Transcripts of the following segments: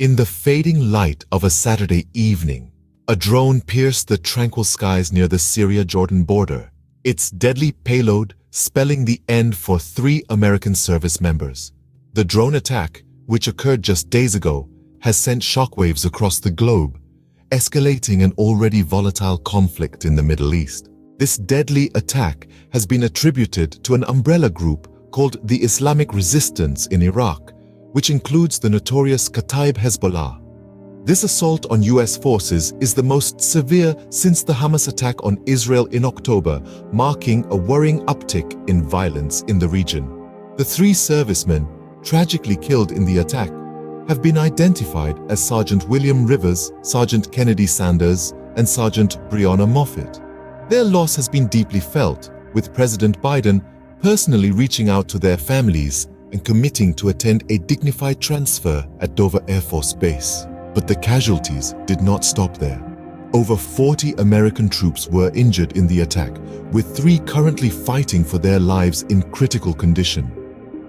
In the fading light of a Saturday evening, a drone pierced the tranquil skies near the Syria-Jordan border, its deadly payload spelling the end for 3 American service members. The drone attack, which occurred just days ago, has sent shockwaves across the globe, escalating an already volatile conflict in the Middle East. This deadly attack has been attributed to an umbrella group called the Islamic Resistance in Iraq, which includes the notorious Kataib Hezbollah. This assault on US forces is the most severe since the Hamas attack on Israel in October, marking a worrying uptick in violence in the region. The 3 servicemen tragically killed in the attack have been identified as Sergeant William Rivers, Sergeant Kennedy Sanders, and Sergeant Breonna Moffett. Their loss has been deeply felt, with President Biden personally reaching out to their families and committing to attend a dignified transfer at Dover Air Force Base. But the casualties did not stop there. Over 40 American troops were injured in the attack, with 3 currently fighting for their lives in critical condition.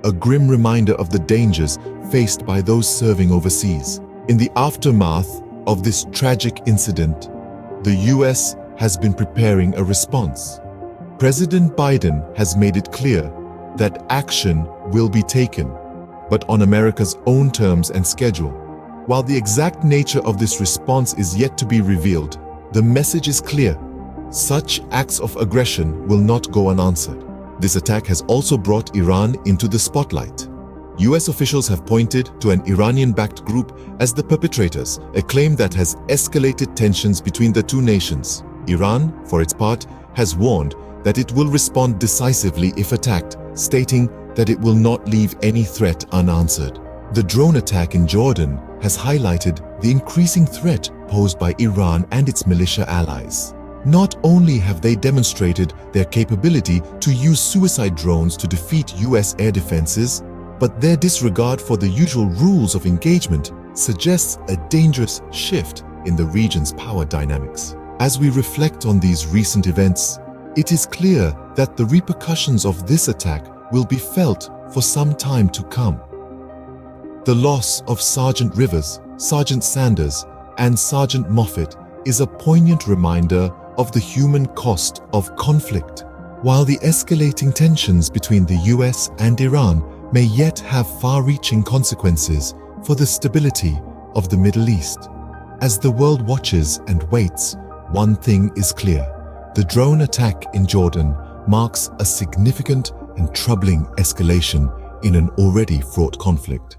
A grim reminder of the dangers faced by those serving overseas. In the aftermath of this tragic incident, the US has been preparing a response. President Biden has made it clear that action will be taken, but on America's own terms and schedule. While the exact nature of this response is yet to be revealed, the message is clear: such acts of aggression will not go unanswered. This attack has also brought Iran into the spotlight. US officials have pointed to an Iranian-backed group as the perpetrators, a claim that has escalated tensions between the 2 nations. Iran, for its part, has warned that it will respond decisively if attacked, stating that it will not leave any threat unanswered. The drone attack in Jordan has highlighted the increasing threat posed by Iran and its militia allies. Not only have they demonstrated their capability to use suicide drones to defeat US air defenses, but their disregard for the usual rules of engagement suggests a dangerous shift in the region's power dynamics. As we reflect on these recent events, it is clear that the repercussions of this attack will be felt for some time to come. The loss of Sergeant Rivers, Sergeant Sanders, and Sergeant Moffett is a poignant reminder of the human cost of conflict. While the escalating tensions between the US and Iran may yet have far-reaching consequences for the stability of the Middle East, as the world watches and waits, one thing is clear: the drone attack in Jordan marks a significant and troubling escalation in an already fraught conflict.